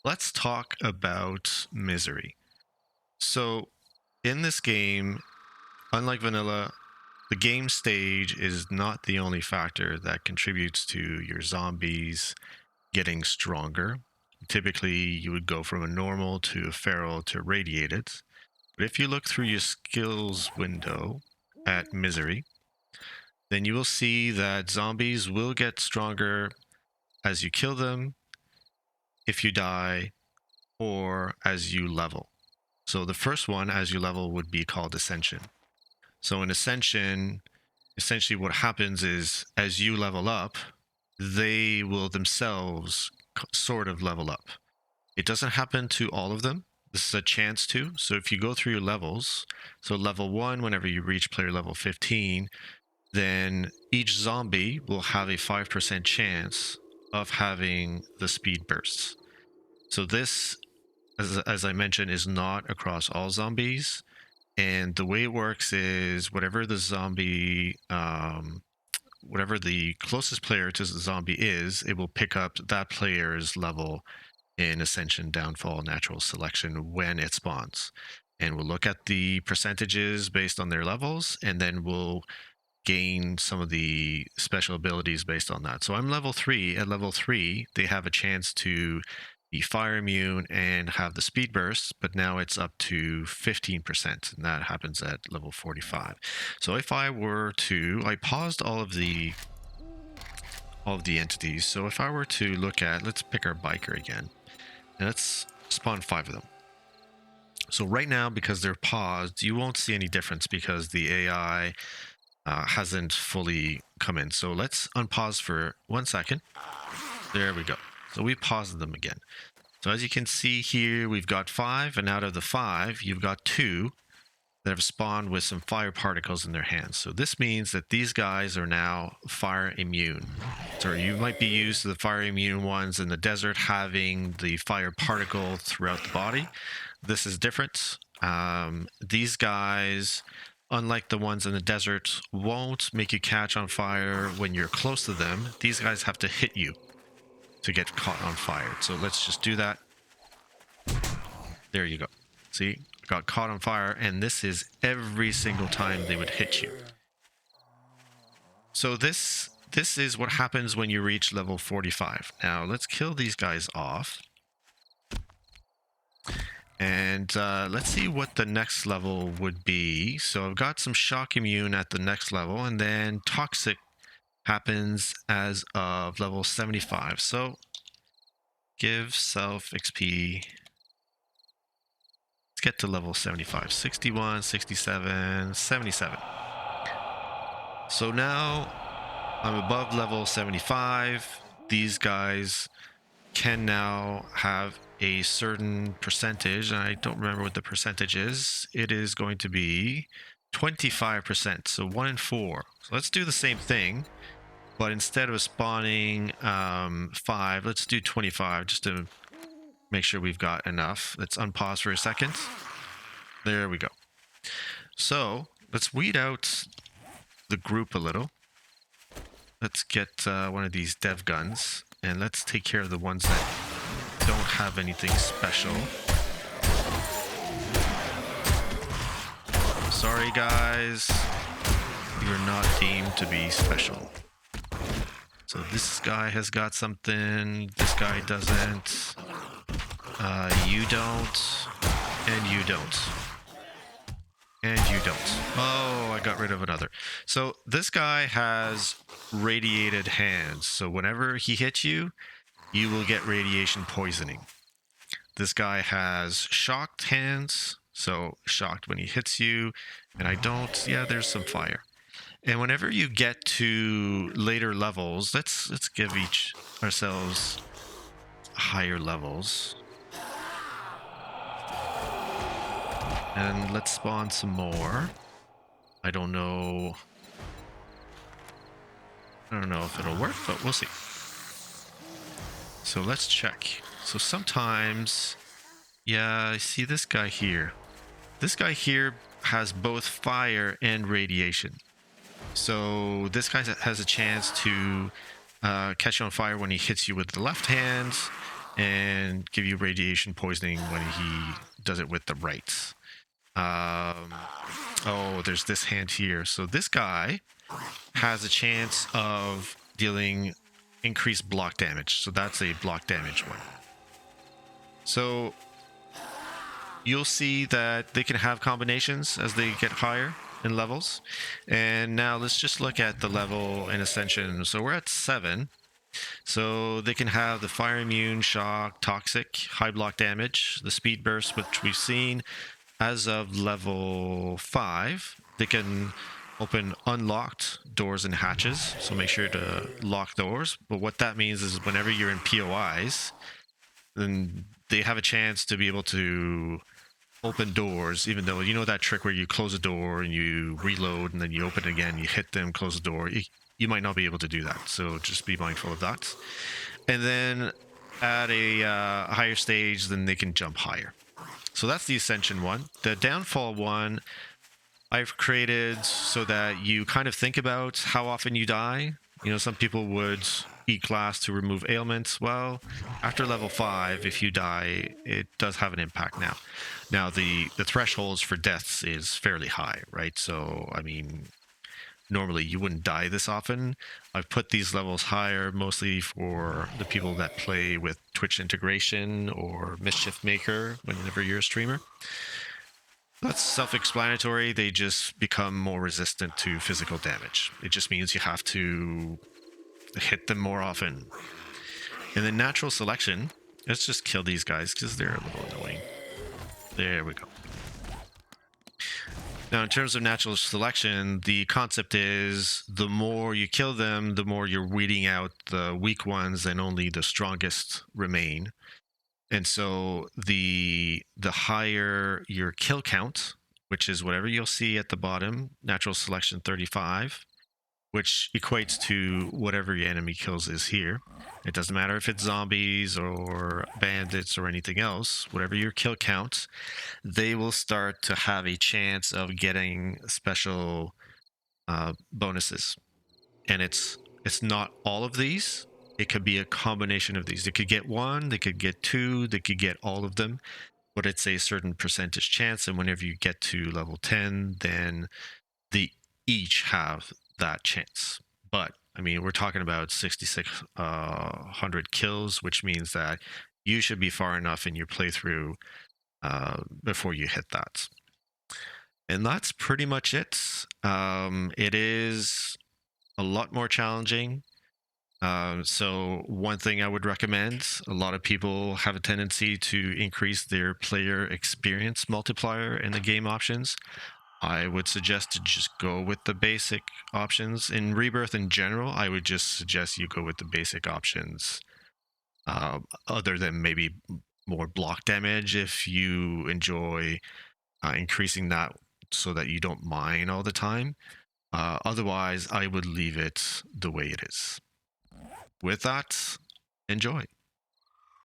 Let's talk about misery. So, in this game, unlike vanilla, the game stage is not the only factor that contributes to your zombies getting stronger. Typically, you would go from a normal to a feral to radiated. But if you look through your skills window at misery, then you will see that zombies will get stronger as you kill them, if you die, or as you level. So the first one, as you level, would be called Ascension. So in Ascension, essentially what happens is as you level up, they will themselves sort of level up. It doesn't happen to all of them. This is a chance to. So if you go through your levels, so level 1, whenever you reach player level 15, then each zombie will have a 5% chance of having the speed bursts. So this, as I mentioned, is not across all zombies. And the way it works is whatever the zombie, whatever the closest player to the zombie is, it will pick up that player's level in Ascension, Downfall, Natural Selection when it spawns. And we'll look at the percentages based on their levels, and then we'll gain some of the special abilities based on that. So I'm level 3. At level 3, they have a chance to be fire immune and have the speed bursts, but now it's up to 15%, and that happens at level 45. So if I were to, I paused all of the entities. So if I were to look at, let's pick our biker again, and let's spawn 5 of them. So right now, because they're paused, you won't see any difference because the AI hasn't fully come in. So let's unpause for 1 second. There we go. So we paused them again. So as you can see here, we've got 5, and out of the 5, you've got 2 that have spawned with some fire particles in their hands. So this means that these guys are now fire immune. So you might be used to the fire immune ones in the desert having the fire particle throughout the body. This is different. These guys, unlike the ones in the desert, won't make you catch on fire when you're close to them. These guys have to hit you to get caught on fire. So let's just do that. There you go. See, got caught on fire, and this is every single time they would hit you. So this is what happens when you reach level 45. Now let's kill these guys off. And let's see what the next level would be. So I've got some shock immune at the next level, and then toxic happens as of level 75. So give self XP. Let's get to level 75. 61, 67, 77. So now I'm above level 75. These guys can now have a certain percentage, and I don't remember what the percentage is. It is going to be 25%, so 1 in 4. So let's do the same thing, but instead of spawning 5, let's do 25 just to make sure we've got enough. Let's unpause for a second. There we go. So let's weed out the group a little. Let's get one of these dev guns, and let's take care of the ones that don't have anything special. Sorry guys, you're not deemed to be special. So this guy has got something, this guy doesn't, you don't, and you don't. And you don't. Oh, I got rid of another. So this guy has radiated hands. So whenever he hits you, you will get radiation poisoning. This guy has shocked hands. So shocked when he hits you. And I don't. Yeah, there's some fire. And whenever you get to later levels, let's give each ourselves higher levels. And let's spawn some more. I don't know if it'll work, but we'll see. So let's check. So sometimes, yeah, I see this guy here. This guy here has both fire and radiation. So this guy has a chance to catch you on fire when he hits you with the left hand, and give you radiation poisoning when he does it with the rights. Oh, there's this hand here. So this guy has a chance of dealing increased block damage. So that's a block damage one. So you'll see that they can have combinations as they get higher in levels. And now let's just look at the level in Ascension. So we're at 7. So they can have the fire immune, shock, toxic, high block damage, the speed burst, which we've seen. As of level 5, they can open unlocked doors and hatches, so make sure to lock doors. But what that means is whenever you're in POIs, then they have a chance to be able to open doors, even though you know that trick where you close a door and you reload and then you open it again, you hit them, close the door. You might not be able to do that, so just be mindful of that. And then at a higher stage, then they can jump higher. So that's the Ascension one. The Downfall one, I've created so that you kind of think about how often you die. You know, some people would eat glass to remove ailments. Well, after level 5, if you die, it does have an impact now. Now, the thresholds for deaths is fairly high, right? So, I mean, normally you wouldn't die this often. I've put these levels higher mostly for the people that play with Twitch integration or Mischief Maker whenever you're a streamer. That's self-explanatory. They just become more resistant to physical damage. It just means you have to hit them more often. And then natural selection, let's just kill these guys because they're a little annoying. There we go. Now, in terms of natural selection, the concept is the more you kill them, the more you're weeding out the weak ones and only the strongest remain. And so the higher your kill count, which is whatever you'll see at the bottom, natural selection 35, which equates to whatever your enemy kills is here. It doesn't matter if it's zombies or bandits or anything else, whatever your kill count, they will start to have a chance of getting special bonuses. And it's not all of these. It could be a combination of these. They could get 1, they could get 2, they could get all of them, but it's a certain percentage chance. And whenever you get to level 10, then they each have that chance. But I mean, we're talking about 6,600 kills, which means that you should be far enough in your playthrough before you hit that. And that's pretty much it. It is a lot more challenging. So one thing I would recommend, a lot of people have a tendency to increase their player experience multiplier in the game options. I would suggest to just go with the basic options. In Rebirth in general, I would just suggest you go with the basic options, other than maybe more block damage if you enjoy increasing that so that you don't mine all the time. Otherwise, I would leave it the way it is. With that, enjoy.